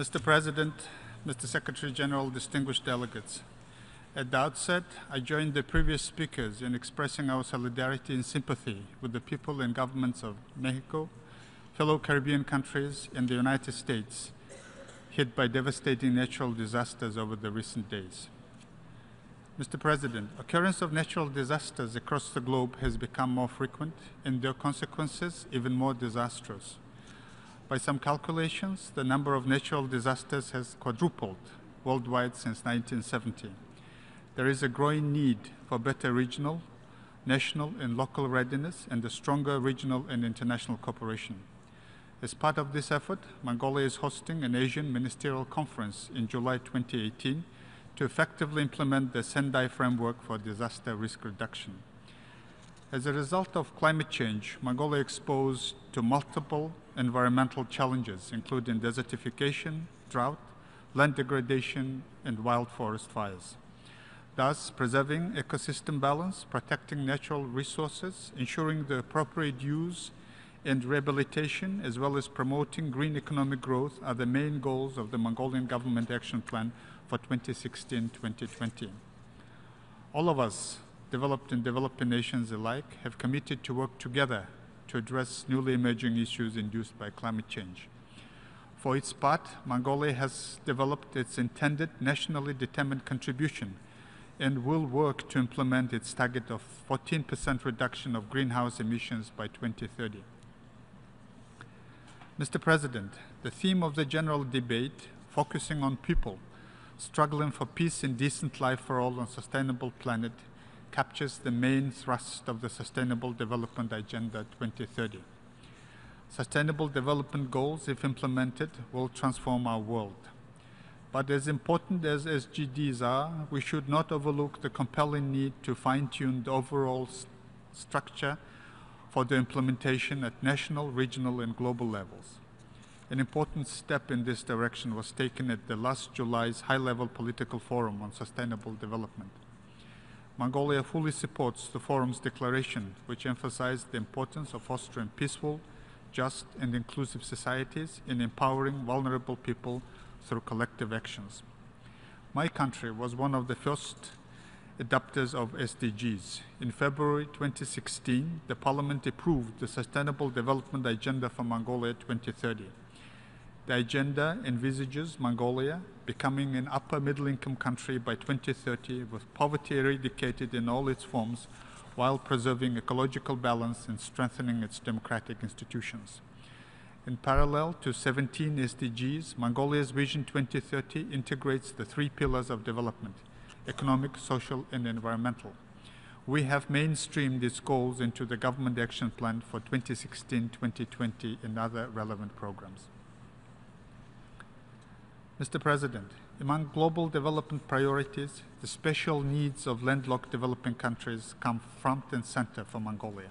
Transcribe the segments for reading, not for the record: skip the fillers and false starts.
Mr. President, Mr. Secretary General, distinguished delegates, at the outset, I join the previous speakers in expressing our solidarity and sympathy with the people and governments of Mexico, fellow Caribbean countries, and the United States hit by devastating natural disasters over the recent days. Mr. President, occurrence of natural disasters across the globe has become more frequent and their consequences even more disastrous. By some calculations, the number of natural disasters has quadrupled worldwide since 1970. There is a growing need for better regional, national, and local readiness and a stronger regional and international cooperation. As part of this effort, Mongolia is hosting an Asian Ministerial Conference in July 2018 to effectively implement the Sendai Framework for Disaster Risk Reduction. As a result of climate change, Mongolia is exposed to multiple environmental challenges, including desertification, drought, land degradation, and wild forest fires. Thus, preserving ecosystem balance, protecting natural resources, ensuring the appropriate use and rehabilitation, as well as promoting green economic growth are the main goals of the Mongolian Government Action Plan for 2016-2020. All of us, developed and developing nations alike, have committed to work together to address newly emerging issues induced by climate change. For its part, Mongolia has developed its intended nationally determined contribution and will work to implement its target of 14% reduction of greenhouse emissions by 2030. Mr. President, the theme of the general debate, focusing on people struggling for peace and decent life for all on a sustainable planet, captures the main thrust of the Sustainable Development Agenda 2030. Sustainable development goals, if implemented, will transform our world. But as important as SDGs are, we should not overlook the compelling need to fine-tune the overall structure for the implementation at national, regional, and global levels. An important step in this direction was taken at the last July's high-level political forum on sustainable development. Mongolia fully supports the forum's declaration, which emphasized the importance of fostering peaceful, just, and inclusive societies and empowering vulnerable people through collective actions. My country was one of the first adopters of SDGs. In February 2016, the Parliament approved the Sustainable Development Agenda for Mongolia 2030. The agenda envisages Mongolia becoming an upper-middle-income country by 2030 with poverty eradicated in all its forms while preserving ecological balance and strengthening its democratic institutions. In parallel to 17 SDGs, Mongolia's Vision 2030 integrates the three pillars of development: economic, social, and environmental. We have mainstreamed its goals into the Government Action Plan for 2016-2020 and other relevant programs. Mr. President, among global development priorities, the special needs of landlocked developing countries come front and center for Mongolia.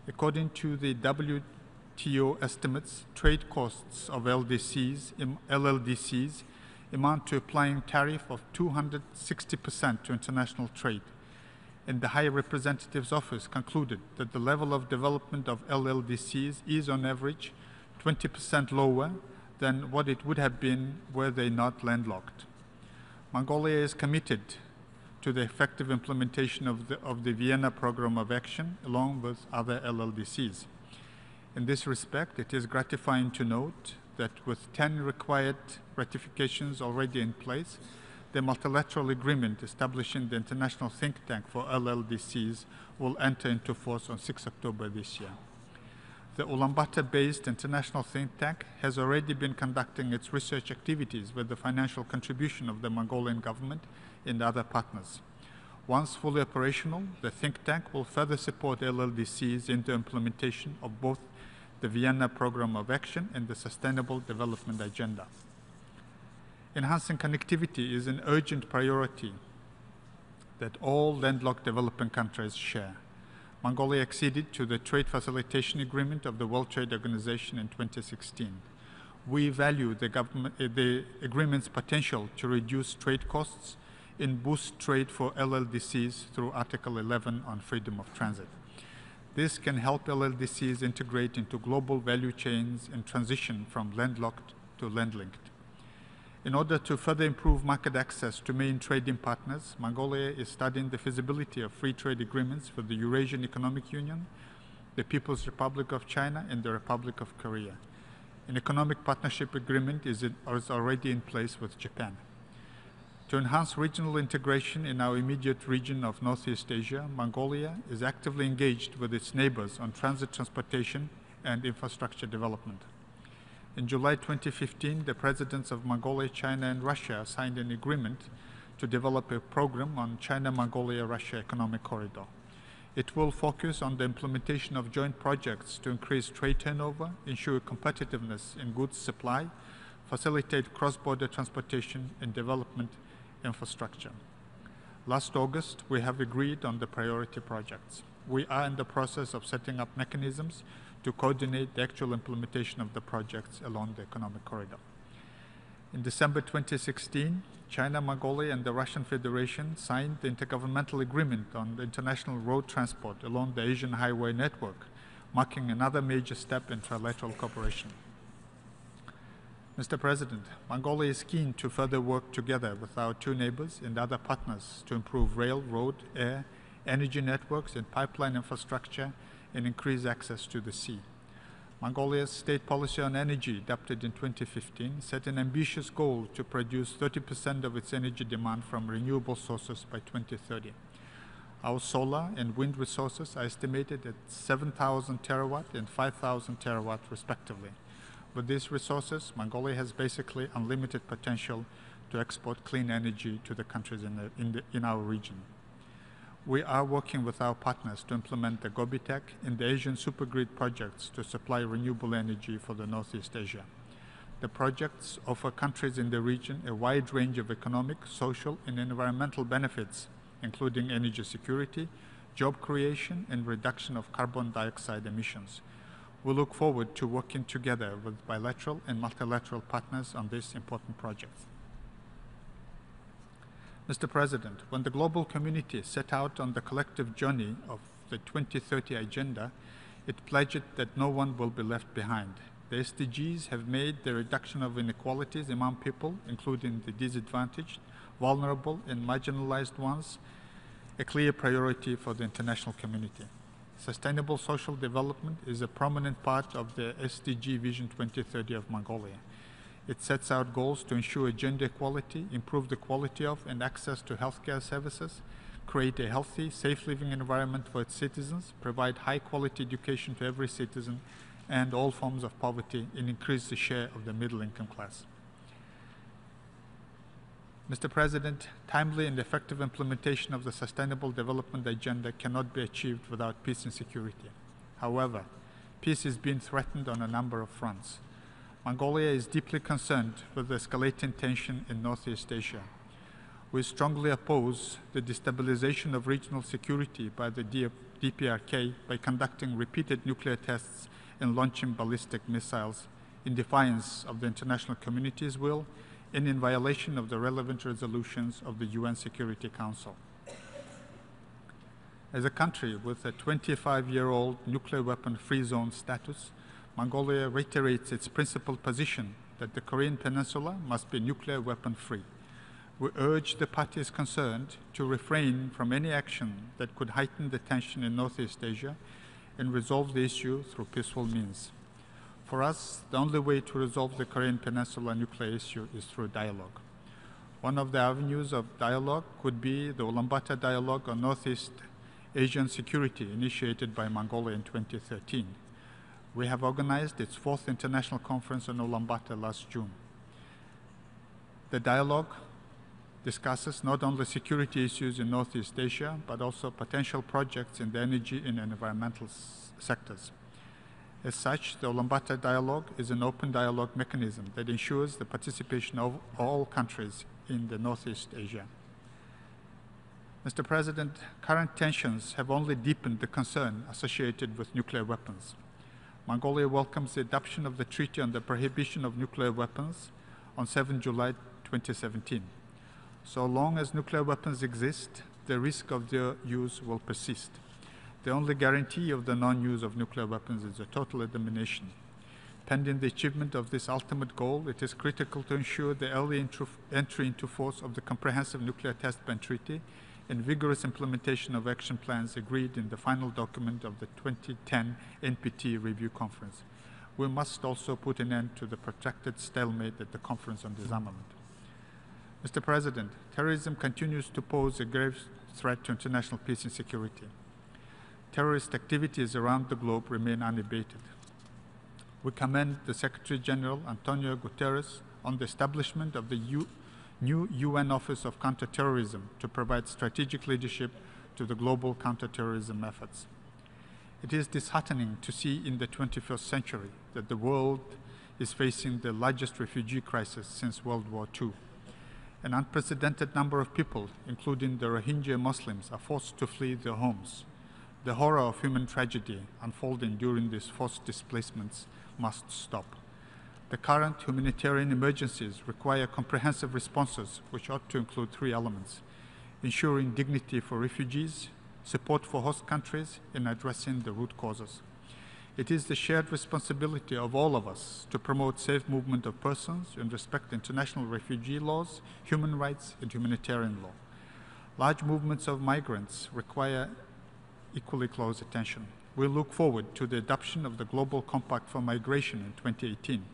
According to the WTO estimates, trade costs of LLDCs amount to applying tariff of 260% to international trade, and the High Representative's Office concluded that the level of development of LLDCs is on average 20% lower than what it would have been were they not landlocked. Mongolia is committed to the effective implementation of the Vienna Program of Action along with other LLDCs. In this respect, it is gratifying to note that with 10 required ratifications already in place, the multilateral agreement establishing the International Think Tank for LLDCs will enter into force on 6 October this year. The Ulaanbaatar-based International Think Tank has already been conducting its research activities with the financial contribution of the Mongolian government and other partners. Once fully operational, the think tank will further support LLDCs in the implementation of both the Vienna Program of Action and the Sustainable Development Agenda. Enhancing connectivity is an urgent priority that all landlocked developing countries share. Mongolia acceded to the Trade Facilitation Agreement of the World Trade Organization in 2016. We value the agreement's potential to reduce trade costs and boost trade for LLDCs through Article 11 on freedom of transit. This can help LLDCs integrate into global value chains and transition from landlocked to land-linked. In order to further improve market access to main trading partners, Mongolia is studying the feasibility of free trade agreements with the Eurasian Economic Union, the People's Republic of China, and the Republic of Korea. An economic partnership agreement is already in place with Japan. To enhance regional integration in our immediate region of Northeast Asia, Mongolia is actively engaged with its neighbors on transit transportation and infrastructure development. In July 2015, the presidents of Mongolia, China, and Russia signed an agreement to develop a program on China-Mongolia-Russia Economic Corridor. It will focus on the implementation of joint projects to increase trade turnover, ensure competitiveness in goods supply, facilitate cross-border transportation, and development infrastructure. Last August, we have agreed on the priority projects. We are in the process of setting up mechanisms to coordinate the actual implementation of the projects along the economic corridor. In December 2016, China, Mongolia, and the Russian Federation signed the intergovernmental agreement on the international road transport along the Asian highway network, marking another major step in trilateral cooperation. Mr. President, Mongolia is keen to further work together with our two neighbors and other partners to improve rail, road, air, energy networks, and pipeline infrastructure and increase access to the sea. Mongolia's state policy on energy, adopted in 2015, set an ambitious goal to produce 30% of its energy demand from renewable sources by 2030. Our solar and wind resources are estimated at 7,000 terawatt and 5,000 terawatt respectively. With these resources, Mongolia has basically unlimited potential to export clean energy to the countries in our region. We are working with our partners to implement the Gobitech and the Asian Supergrid projects to supply renewable energy for the Northeast Asia. The projects offer countries in the region a wide range of economic, social, and environmental benefits, including energy security, job creation, and reduction of carbon dioxide emissions. We look forward to working together with bilateral and multilateral partners on these important projects. Mr. President, when the global community set out on the collective journey of the 2030 Agenda, it pledged that no one will be left behind. The SDGs have made the reduction of inequalities among people, including the disadvantaged, vulnerable, and marginalized ones, a clear priority for the international community. Sustainable social development is a prominent part of the SDG Vision 2030 of Mongolia. It sets out goals to ensure gender equality, improve the quality of and access to healthcare services, create a healthy, safe living environment for its citizens, provide high-quality education to every citizen, and all forms of poverty, and increase the share of the middle-income class. Mr. President, timely and effective implementation of the Sustainable Development Agenda cannot be achieved without peace and security. However, peace is being threatened on a number of fronts. Mongolia is deeply concerned with the escalating tension in Northeast Asia. We strongly oppose the destabilization of regional security by the DPRK by conducting repeated nuclear tests and launching ballistic missiles in defiance of the international community's will and in violation of the relevant resolutions of the UN Security Council. As a country with a 25-year-old nuclear weapon-free zone status, Mongolia reiterates its principled position that the Korean Peninsula must be nuclear weapon-free. We urge the parties concerned to refrain from any action that could heighten the tension in Northeast Asia and resolve the issue through peaceful means. For us, the only way to resolve the Korean Peninsula nuclear issue is through dialogue. One of the avenues of dialogue could be the Ulaanbaatar Dialogue on Northeast Asian Security, initiated by Mongolia in 2013. We have organized its 4th International Conference on Ulaanbaatar last June. The dialogue discusses not only security issues in Northeast Asia, but also potential projects in the energy and environmental sectors. As such, the Ulaanbaatar Dialogue is an open dialogue mechanism that ensures the participation of all countries in the Northeast Asia. Mr. President, current tensions have only deepened the concern associated with nuclear weapons. Mongolia welcomes the adoption of the Treaty on the Prohibition of Nuclear Weapons on 7 July 2017. So long as nuclear weapons exist, the risk of their use will persist. The only guarantee of the non-use of nuclear weapons is a total elimination. Pending the achievement of this ultimate goal, it is critical to ensure the early entry into force of the Comprehensive Nuclear Test Ban Treaty and vigorous implementation of action plans agreed in the final document of the 2010 NPT Review Conference. We must also put an end to the protracted stalemate at the Conference on Disarmament. Mr. President, terrorism continues to pose a grave threat to international peace and security. Terrorist activities around the globe remain unabated. We commend the Secretary General, Antonio Guterres, on the establishment of the new UN Office of Counterterrorism to provide strategic leadership to the global counterterrorism efforts. It is disheartening to see in the 21st century that the world is facing the largest refugee crisis since World War II. An unprecedented number of people, including the Rohingya Muslims, are forced to flee their homes. The horror of human tragedy unfolding during these forced displacements must stop. The current humanitarian emergencies require comprehensive responses, which ought to include three elements: ensuring dignity for refugees, support for host countries, and addressing the root causes. It is the shared responsibility of all of us to promote safe movement of persons and respect international refugee laws, human rights, and humanitarian law. Large movements of migrants require equally close attention. We look forward to the adoption of the Global Compact for Migration in 2018.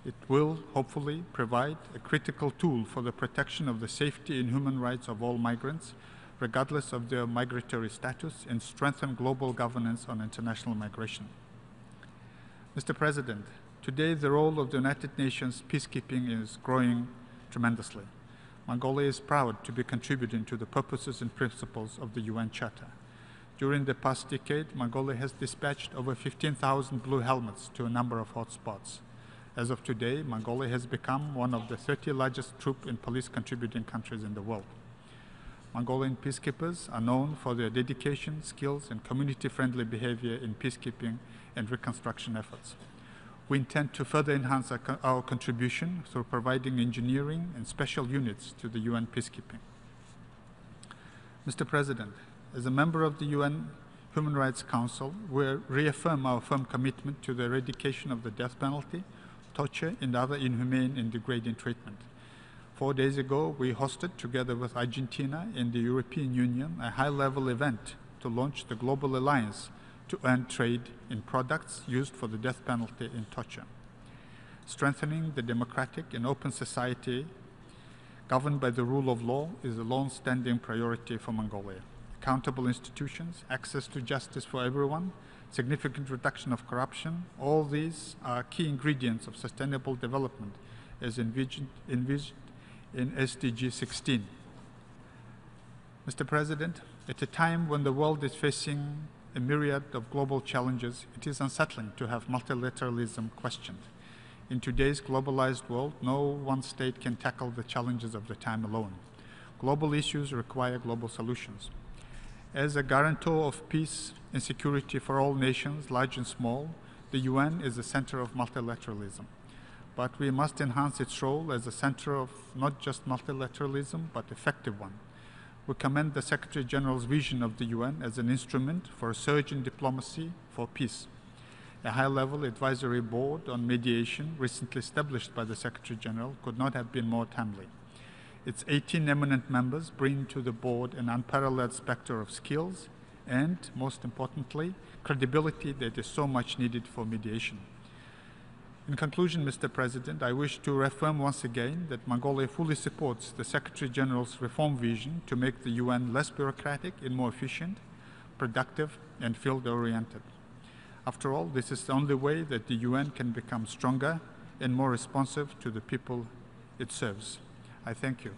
It will hopefully provide a critical tool for the protection of the safety and human rights of all migrants, regardless of their migratory status, and strengthen global governance on international migration. Mr. President, today the role of the United Nations peacekeeping is growing tremendously. Mongolia is proud to be contributing to the purposes and principles of the UN Charter. During the past decade, Mongolia has dispatched over 15,000 blue helmets to a number of hotspots. As of today, Mongolia has become one of the 30 largest troop and police contributing countries in the world. Mongolian peacekeepers are known for their dedication, skills, and community-friendly behavior in peacekeeping and reconstruction efforts. We intend to further enhance our contribution through providing engineering and special units to the UN peacekeeping. Mr. President, as a member of the UN Human Rights Council, we reaffirm our firm commitment to the eradication of the death penalty, torture, and other inhumane and degrading treatment. 4 days ago, we hosted, together with Argentina and the European Union, a high-level event to launch the Global Alliance to end trade in products used for the death penalty and torture. Strengthening the democratic and open society governed by the rule of law is a long-standing priority for Mongolia. Accountable institutions, access to justice for everyone, significant reduction of corruption, all these are key ingredients of sustainable development as envisioned in SDG 16. Mr. President, at a time when the world is facing a myriad of global challenges, it is unsettling to have multilateralism questioned. In today's globalized world, no one state can tackle the challenges of the time alone. Global issues require global solutions. As a guarantor of peace and security for all nations, large and small, the UN is the center of multilateralism. But we must enhance its role as a center of not just multilateralism, but effective one. We commend the Secretary General's vision of the UN as an instrument for a surge in diplomacy for peace. A high-level advisory board on mediation recently established by the Secretary General could not have been more timely. Its 18 eminent members bring to the board an unparalleled spectrum of skills and, most importantly, credibility that is so much needed for mediation. In conclusion, Mr. President, I wish to reaffirm once again that Mongolia fully supports the Secretary General's reform vision to make the UN less bureaucratic and more efficient, productive, and field-oriented. After all, this is the only way that the UN can become stronger and more responsive to the people it serves. I thank you.